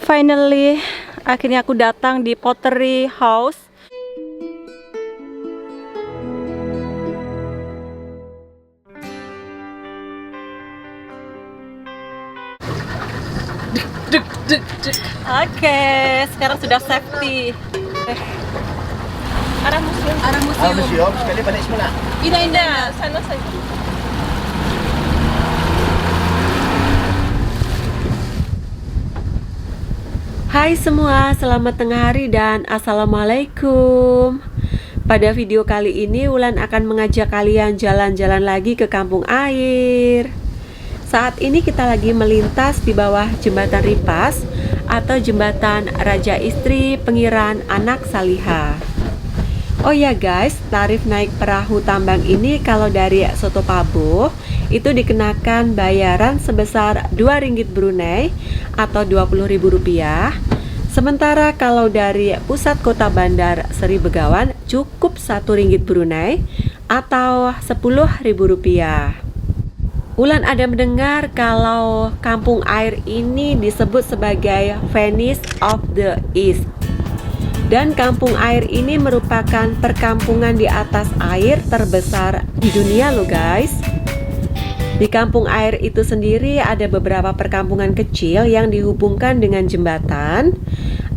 Finally, akhirnya aku datang di Pottery House. Oke, sekarang sudah safety. Arah museum. Arah museum. Museum, sekali balik semula. Indah, sana saja. Hai semua, selamat tengah hari dan assalamualaikum. Pada video kali ini Wulan akan mengajak kalian jalan-jalan lagi ke kampung air. Saat ini kita lagi melintas di bawah jembatan Ripas atau jembatan Raja Istri Pengiran Anak Saliha. Oh ya guys, tarif naik perahu tambang ini kalau dari Soto Pabo itu dikenakan bayaran sebesar 2 ringgit Brunei atau Rp20.000. Sementara kalau dari pusat kota bandar Seri Begawan cukup 1 ringgit Brunei atau Rp10.000. Wulan ada mendengar kalau kampung air ini disebut sebagai Venice of the East. Dan kampung air ini merupakan perkampungan di atas air terbesar di dunia loh guys. Di kampung air itu sendiri ada beberapa perkampungan kecil yang dihubungkan dengan jembatan.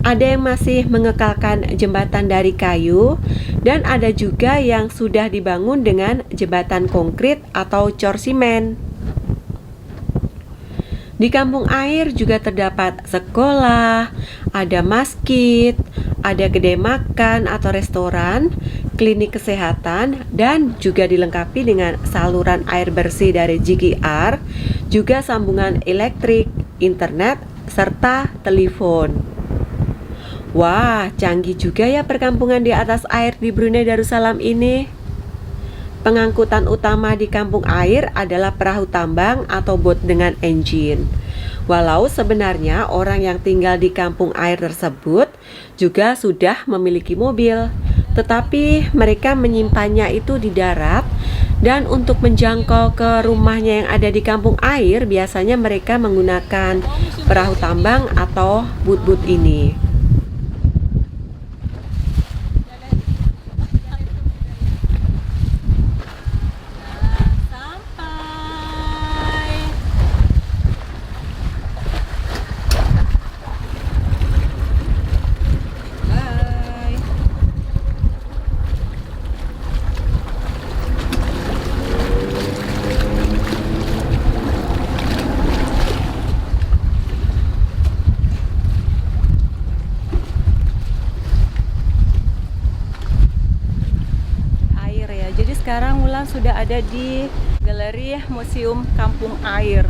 Ada yang masih mengekalkan jembatan dari kayu, dan ada juga yang sudah dibangun dengan jembatan konkrit atau cor simen. Di kampung air juga terdapat sekolah, ada masjid, ada kedai makan atau restoran, klinik kesehatan, dan juga dilengkapi dengan saluran air bersih dari GGR, juga sambungan elektrik, internet, serta telepon. Wah, canggih juga ya perkampungan di atas air di Brunei Darussalam ini. Pengangkutan utama di kampung air adalah perahu tambang atau bot dengan engine. Walau sebenarnya orang yang tinggal di kampung air tersebut juga sudah memiliki mobil, tetapi mereka menyimpannya itu di darat, dan untuk menjangkau ke rumahnya yang ada di kampung air biasanya mereka menggunakan perahu tambang atau bot-bot ini. Sekarang Wulan sudah ada di Galeri Museum Kampung Air,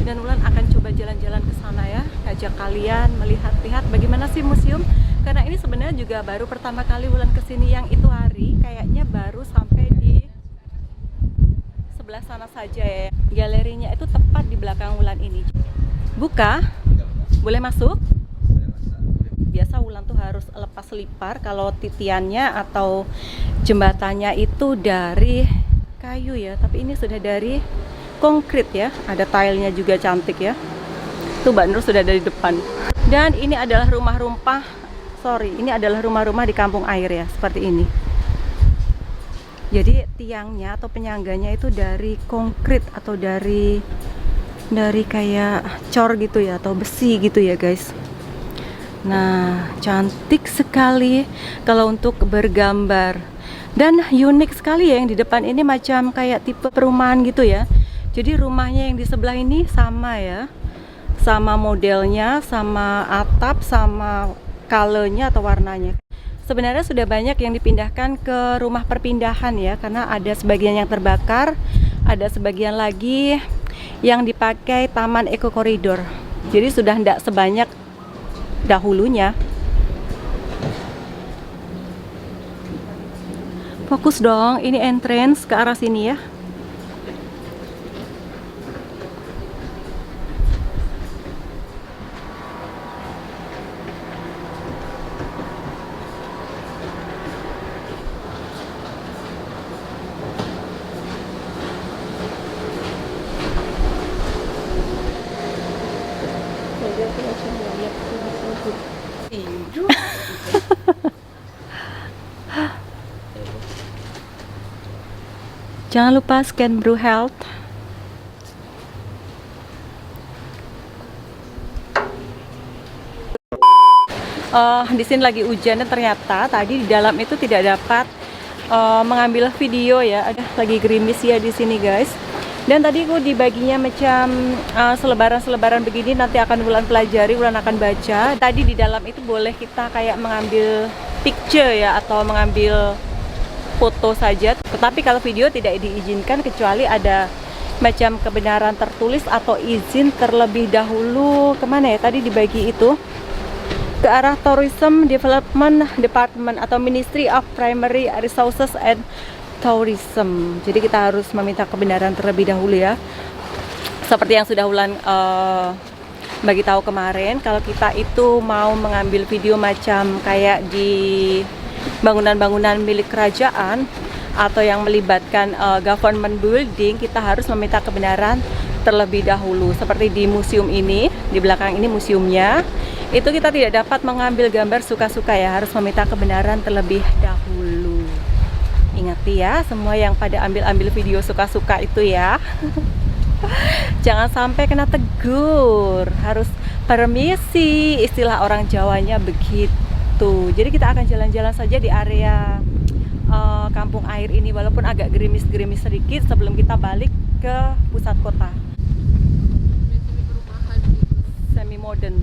dan Wulan akan coba jalan-jalan ke sana ya, ajak kalian melihat-lihat bagaimana sih museum. Karena ini sebenarnya juga baru pertama kali Wulan kesini, yang itu hari kayaknya baru sampai di sebelah sana saja ya. Galerinya itu tepat di belakang Wulan ini. Buka? Boleh masuk? Biasa Wulan tuh harus lepas selipar kalau titiannya atau jembatannya itu dari kayu ya, tapi ini sudah dari konkrit ya. Ada tilenya juga cantik ya. Tuh Mbak Nur sudah dari depan. Dan ini adalah rumah-rumah di kampung air ya, seperti ini. Jadi tiangnya atau penyangganya itu dari konkrit atau dari kayak cor gitu ya, atau besi gitu ya guys. Nah, cantik sekali kalau untuk bergambar. Dan unik sekali ya yang di depan ini, macam kayak tipe perumahan gitu ya. Jadi rumahnya yang di sebelah ini sama ya, sama modelnya, sama atap, sama colornya atau warnanya. Sebenarnya sudah banyak yang dipindahkan ke rumah perpindahan ya, karena ada sebagian yang terbakar, ada sebagian lagi yang dipakai taman eco koridor. Jadi sudah tidak sebanyak dahulunya. Fokus dong, ini entrance ke arah sini ya. dengan semuanya itu disebut tidur. Jangan lupa scan Brew Health. Di sini lagi hujan dan ternyata tadi di dalam itu tidak dapat mengambil video ya. Ada lagi gerimis ya di sini guys. Dan tadi aku dibaginya macam selebaran-selebaran begini, nanti akan Wulan pelajari, Wulan akan baca. Tadi di dalam itu boleh kita kayak mengambil picture ya, atau mengambil foto saja. Tetapi kalau video tidak diizinkan kecuali ada macam kebenaran tertulis atau izin terlebih dahulu. Kemana ya tadi dibagi itu? Ke arah Tourism Development Department atau Ministry of Primary Resources and Tourism. Jadi kita harus meminta kebenaran terlebih dahulu ya. Seperti yang sudah Wulan bagi tahu kemarin, kalau kita itu mau mengambil video macam kayak di bangunan-bangunan milik kerajaan atau yang melibatkan government building, kita harus meminta kebenaran terlebih dahulu. Seperti di museum ini, di belakang ini museumnya, itu kita tidak dapat mengambil gambar suka-suka ya, harus meminta kebenaran terlebih dahulu. Ingat ya, semua yang pada ambil-ambil video suka-suka itu ya. Jangan sampai kena tegur, harus permisi, istilah orang Jawanya begitu. Jadi kita akan jalan-jalan saja di area kampung air ini, walaupun agak gerimis-gerimis sedikit sebelum kita balik ke pusat kota. Semi modern.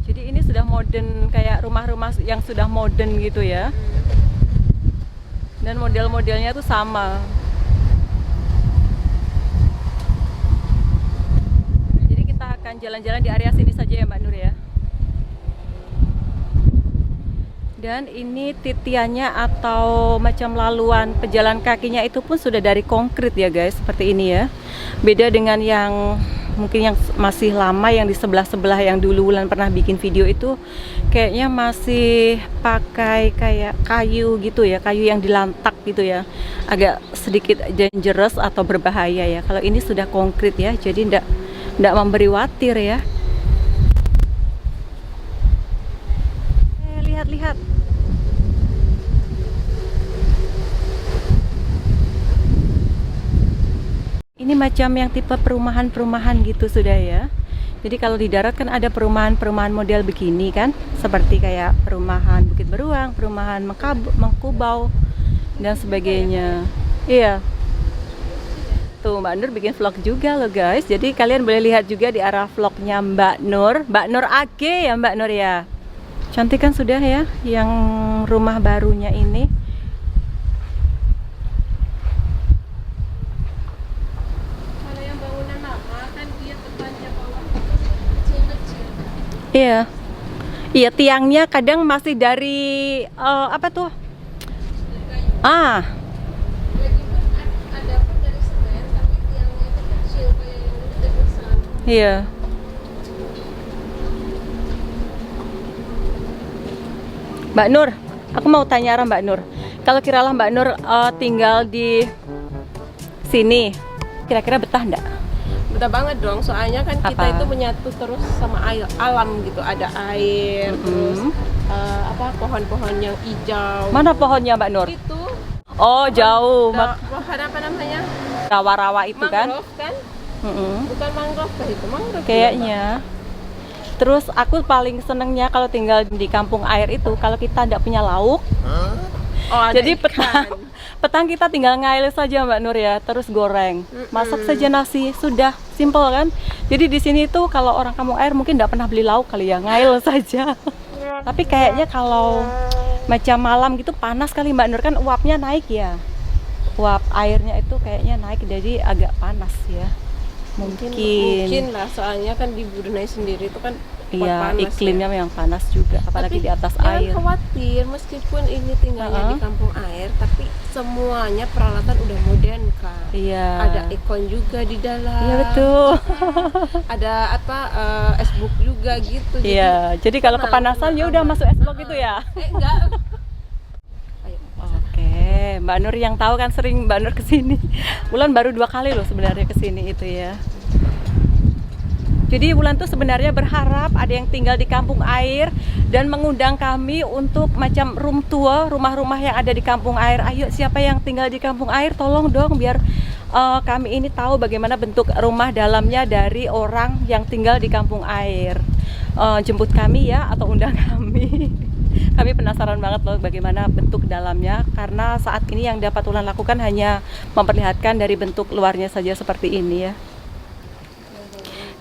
Jadi ini sudah modern, kayak rumah-rumah yang sudah modern gitu ya. Dan model-modelnya tuh sama. Jadi kita akan jalan-jalan di area sini saja ya Mbak Nur ya. Dan ini titiannya atau macam laluan pejalan kakinya itu pun sudah dari konkrit ya guys, seperti ini ya. Beda dengan yang mungkin yang masih lama, yang di sebelah-sebelah yang dulu Wulan pernah bikin video itu kayaknya masih pakai kayak kayu gitu ya, kayu yang dilantak gitu ya, agak sedikit dangerous atau berbahaya ya. Kalau ini sudah konkrit ya, jadi ndak memberi khawatir ya. Lihat-lihat. Ini macam yang tipe perumahan-perumahan gitu sudah ya. Jadi kalau di darat kan ada perumahan-perumahan model begini kan, seperti kayak perumahan Bukit Beruang, perumahan Mengkubau dan sebagainya. Iya. Tuh Mbak Nur bikin vlog juga loh guys. Jadi kalian boleh lihat juga di arah vlognya Mbak Nur AG ya Mbak Nur ya. Cantik kan sudah ya yang rumah barunya ini. Iya, iya tiangnya kadang masih dari apa tuh? Ah, Ada pun dari semen, tapi tiangnya itu kecil kayak yang udah besar. iya. Mbak Nur, aku mau tanya arah Mbak Nur. Kalau kiralah Mbak Nur tinggal di sini, kira-kira betah enggak? Betah banget dong, soalnya kan kita Apa? itu menyatu terus sama alam gitu. Ada air, terus pohon-pohon yang hijau. Mana pohonnya Mbak Nur? Itu Oh jauh, pohon apa namanya? rawa-rawa itu kan? Mangrove kan? Mm-mm. Bukan mangrove kah itu? Mangrove Kayaknya. Terus aku paling senengnya kalau tinggal di kampung air itu, kalau kita tidak punya lauk, Oh, ada jadi ikan. petang kita tinggal ngail saja Mbak Nur ya, terus goreng, masak saja nasi, sudah simple kan. Jadi di sini tuh kalau orang kampung air mungkin tidak pernah beli lauk kali ya, ngail saja. Tapi kayaknya kalau macam malam gitu panas kali Mbak Nur, kan uapnya naik ya, uap airnya itu kayaknya naik, jadi agak panas ya. Mungkin lah, soalnya kan di Brunei sendiri itu kan Iya, panas iklimnya ya. yang panas juga, apalagi Tapi di atas jangan air. khawatir, meskipun ini tinggalnya di kampung air, tapi semuanya peralatan udah modern Kak. Iya. Ada aircon juga di dalam. Iya betul. Ada esbook juga gitu. Iya, jadi kalau tenang, kepanasan ya tenang, udah aman. masuk es blok gitu ya. Enggak. Ayo. Oke, Mbak Nur yang tahu kan, sering Mbak Nur kesini. Wulan baru 2 kali loh sebenarnya kesini itu ya. Jadi Wulan tuh sebenarnya berharap ada yang tinggal di kampung air dan mengundang kami untuk macam room tour rumah-rumah yang ada di kampung air. Ayo, siapa yang tinggal di kampung air, tolong dong biar kami ini tahu bagaimana bentuk rumah dalamnya dari orang yang tinggal di kampung air. Jemput kami ya, atau undang kami. Kami penasaran banget loh bagaimana bentuk dalamnya, karena saat ini yang dapat Wulan lakukan hanya memperlihatkan dari bentuk luarnya saja seperti ini ya.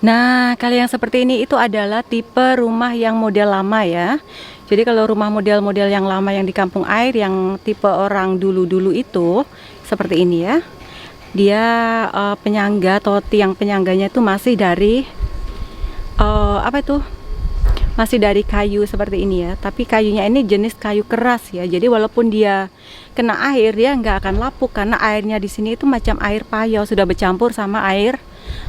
Nah, kalau yang seperti ini itu adalah tipe rumah yang model lama ya. Jadi kalau rumah model-model yang lama yang di kampung air yang tipe orang dulu-dulu itu seperti ini ya. Dia penyangga atau tiang penyangganya itu masih dari masih dari kayu seperti ini ya. Tapi kayunya ini jenis kayu keras ya. Jadi walaupun dia kena air, dia nggak akan lapuk karena airnya di sini itu macam air payau, sudah bercampur sama air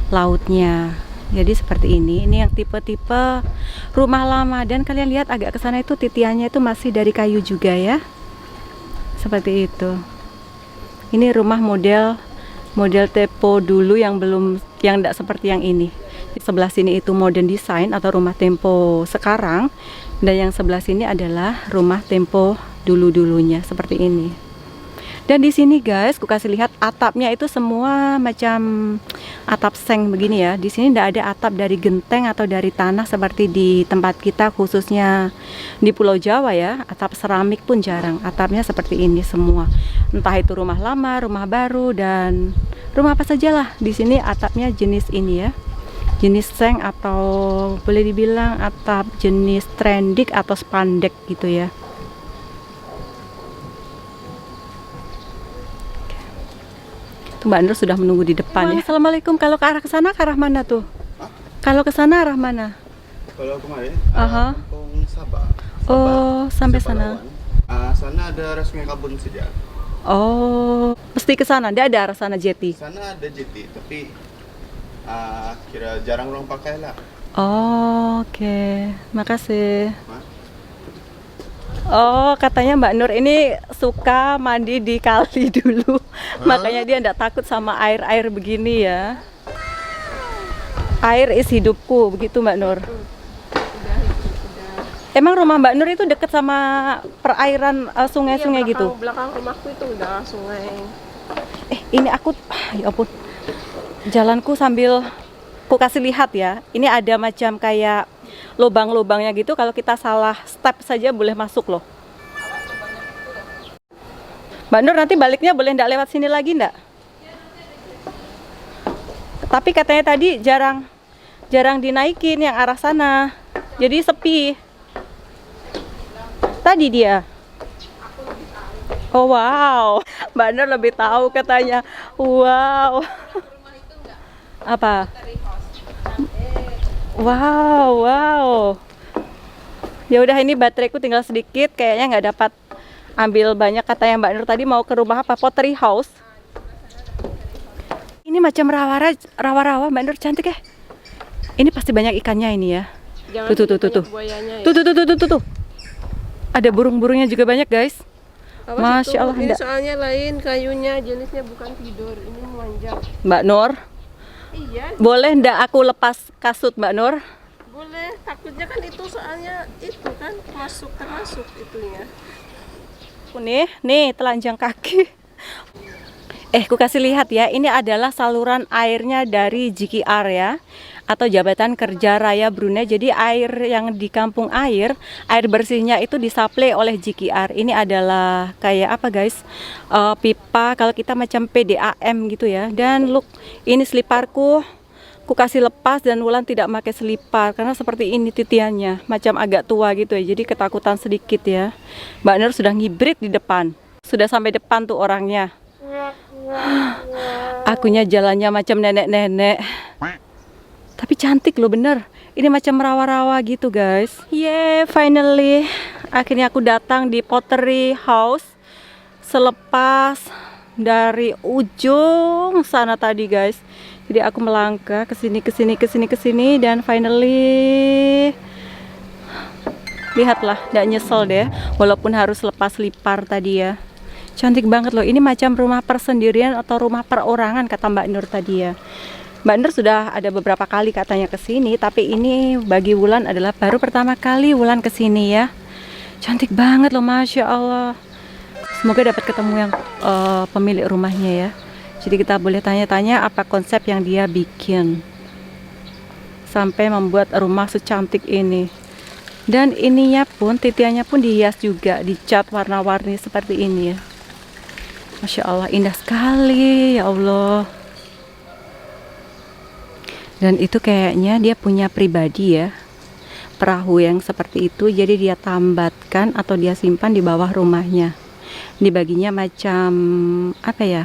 lautnya. Jadi seperti ini yang tipe-tipe rumah lama. Dan kalian lihat agak ke sana itu titiannya itu masih dari kayu juga ya. Seperti itu. Ini rumah model tempo dulu yang tidak seperti yang ini. Di sebelah sini itu modern design atau rumah tempo sekarang, dan yang sebelah sini adalah rumah tempo dulu-dulunya seperti ini. Dan di sini guys, aku kasih lihat atapnya itu semua macam atap seng begini ya. Di sini tidak ada atap dari genteng atau dari tanah seperti di tempat kita, khususnya di Pulau Jawa ya. Atap seramik pun jarang. Atapnya seperti ini semua. Entah itu rumah lama, rumah baru, dan rumah apa sajalah. Di sini atapnya jenis ini ya. Jenis seng atau boleh dibilang atap jenis trendik atau spandek gitu ya. Mbak Nur sudah menunggu di depan ya. Assalamualaikum. Kalau ke arah sana, ke arah mana tuh? Hah? Kalau ke sana arah mana? Kalau kemarin, Aha. Kampung Sabah. Oh, sampai Sabah sana. Lawan. Sana ada Sungai Kabun saja. Oh, mesti ke sana. Dia ada arah sana jeti. Sana ada jeti, tapi kira jarang orang pakai lah. Oh, oke. Makasih. Hah? Oh, katanya Mbak Nur ini suka mandi di kali dulu. Makanya dia enggak takut sama air-air begini ya. Air is hidupku, begitu Mbak Nur. Emang rumah Mbak Nur itu dekat sama perairan sungai-sungai gitu? Belakang rumahku itu udah sungai. Ini aku, ya ampun, jalanku sambil ku kasih lihat ya. Ini ada macam kayak lubang-lubangnya gitu. Kalau kita salah step saja boleh masuk loh. Mbak Nur nanti baliknya boleh ndak lewat sini lagi ndak? Tapi katanya tadi jarang dinaikin yang arah sana. Jadi sepi. Tadi dia. Oh wow, Mbak Nur lebih tahu katanya. Wow. Apa? Wow. Ya udah, ini bateraiku tinggal sedikit, kayaknya nggak dapat ambil banyak. Katanya Mbak Nur tadi mau ke rumah apa? Pottery House. Ini macam rawa-rawa Mbak Nur, cantik ya. Ini pasti banyak ikannya ini ya. Jangan Tuh. buayanya ya. Tuh. Ada burung-burungnya juga banyak guys. Awas Masya itu. Allah, Ini enggak. soalnya lain kayunya, jenisnya bukan tidur, ini memanjang. Mbak Nur, Iya, boleh ndak aku lepas kasut Mbak Nur? boleh. Takutnya kan itu soalnya itu kan termasuk itunya. Aku nih telanjang kaki. Aku kasih lihat ya, ini adalah saluran airnya dari GKR ya, atau Jabatan Kerja Raya Brunei. Jadi air yang di kampung air bersihnya itu disuplai oleh GKR. Ini adalah kayak apa guys? Pipa kalau kita macam PDAM gitu ya. Dan look, ini seliparku. Aku kasih lepas dan Wulan tidak pakai selipar karena seperti ini titiannya, macam agak tua gitu ya. Jadi ketakutan sedikit ya. Mbak Nur sudah ngibrit di depan. Sudah sampai depan tuh orangnya. Akunya jalannya macam nenek-nenek. Tapi cantik loh bener. Ini macam rawa-rawa gitu guys. Finally akhirnya aku datang di Pottery House. Selepas dari ujung sana tadi guys. Jadi aku melangkah ke sini dan finally lihatlah, nggak nyesel deh walaupun harus lepas lipar tadi ya. Cantik banget loh. Ini macam rumah persendirian atau rumah perorangan kata Mbak Nur tadi ya. Mbak Nur sudah ada beberapa kali katanya ke sini, tapi ini bagi Wulan adalah baru pertama kali Wulan ke sini ya. Cantik banget loh, Masya Allah. Semoga dapat ketemu yang pemilik rumahnya ya. Jadi kita boleh tanya-tanya apa konsep yang dia bikin sampai membuat rumah secantik ini. Dan ininya pun, titiannya pun dihias juga, dicat warna-warni seperti ini ya. Masya Allah, indah sekali ya Allah. Dan itu kayaknya dia punya pribadi ya, perahu yang seperti itu. Jadi dia tambatkan atau dia simpan di bawah rumahnya. Dibaginya macam apa ya,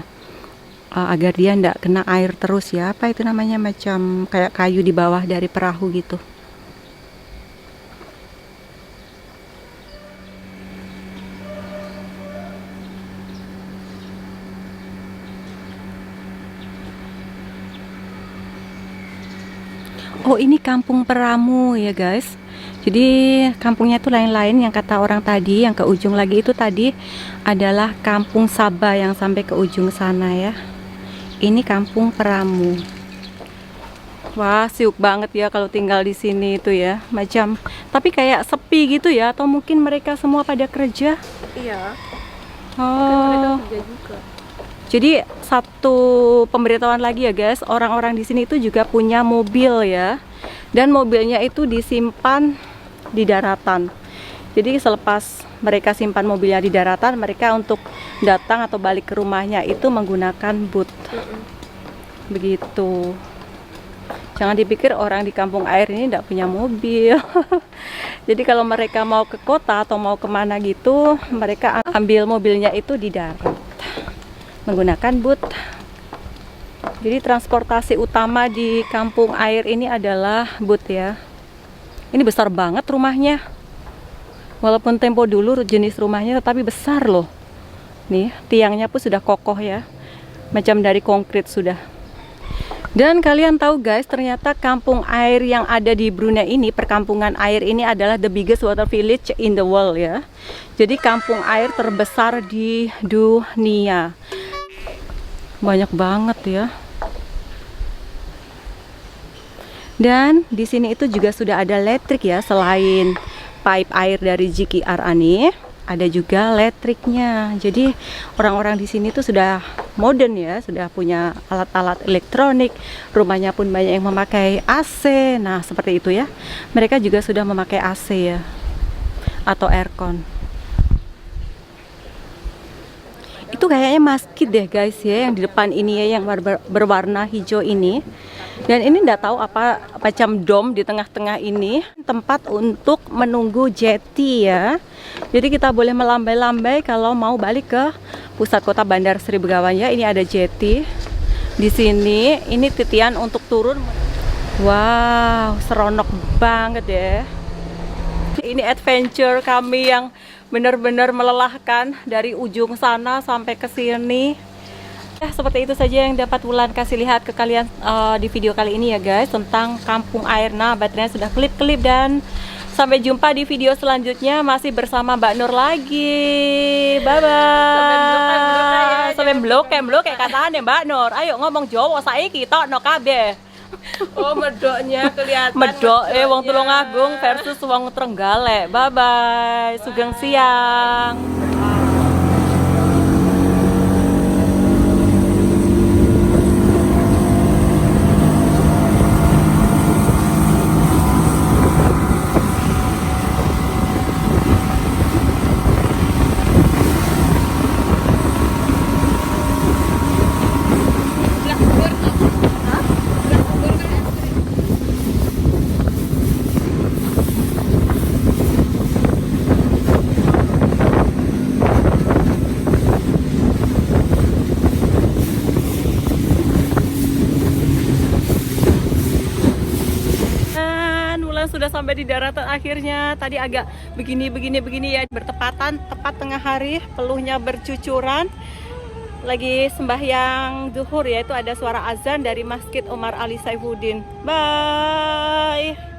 agar dia tidak kena air terus ya. Apa itu namanya, macam kayak kayu di bawah dari perahu gitu. Oh, ini kampung Peramu ya guys. Jadi kampungnya itu lain-lain. Yang kata orang tadi, yang ke ujung lagi itu tadi adalah kampung Sabah yang sampai ke ujung sana ya. Ini kampung Peramu. Wah, siuk banget ya kalau tinggal di sini itu ya. Macam, tapi kayak sepi gitu ya. Atau mungkin mereka semua pada kerja. Iya. Mungkin mereka Oh, kerja juga. jadi satu pemberitahuan lagi ya guys, orang-orang di sini itu juga punya mobil ya. Dan mobilnya itu disimpan di daratan. Jadi selepas mereka simpan mobilnya di daratan, mereka untuk datang atau balik ke rumahnya itu menggunakan boot. Begitu. Jangan dipikir orang di kampung air ini tidak punya mobil. Jadi kalau mereka mau ke kota atau mau kemana gitu, mereka ambil mobilnya itu di darat menggunakan boot. Jadi transportasi utama di kampung air ini adalah boot ya. Ini besar banget rumahnya. Walaupun tempo dulu jenis rumahnya tetapi besar loh. Nih, tiangnya pun sudah kokoh ya. Macam dari konkrit sudah. Dan kalian tahu guys, ternyata kampung air yang ada di Brunei ini, perkampungan air ini adalah the biggest water village in the world ya. Jadi kampung air terbesar di dunia. Banyak banget ya. Dan di sini itu juga sudah ada listrik ya, selain pipe air dari GKR ini, ada juga listriknya. Jadi orang-orang di sini tuh sudah modern ya, sudah punya alat-alat elektronik. Rumahnya pun banyak yang memakai AC. Nah, seperti itu ya. Mereka juga sudah memakai AC ya, atau aircon. Itu kayaknya masjid deh guys ya, yang di depan ini ya, yang berwarna hijau ini. Dan ini enggak tahu apa, macam dom di tengah-tengah ini, tempat untuk menunggu jetty ya. Jadi kita boleh melambai-lambai kalau mau balik ke pusat kota Bandar Sri Begawan ya. Ini ada jetty di sini. Ini titian untuk turun. Wow, seronok banget ya. Ini adventure kami yang benar-benar melelahkan dari ujung sana sampai ke sini. Ya, seperti itu saja yang dapat Wulan kasih lihat ke kalian di video kali ini ya guys, tentang kampung air. Nah, baterainya sudah kelip-kelip dan sampai jumpa di video selanjutnya masih bersama Mbak Nur lagi. Bye bye. Sampai blok kayak katanya Mbak Nur. Ayo ngomong Jawa saiki tokno kabeh. Oh, medoknya kelihatan. Medok wong Tulungagung versus wong Trenggalek. Bye bye. Sugeng siang. Sudah sampai di daratan akhirnya. Tadi agak begini ya, bertepatan tepat tengah hari, peluhnya bercucuran. Lagi sembahyang zuhur ya, itu ada suara azan dari Masjid Umar Ali Saifuddin. Bye.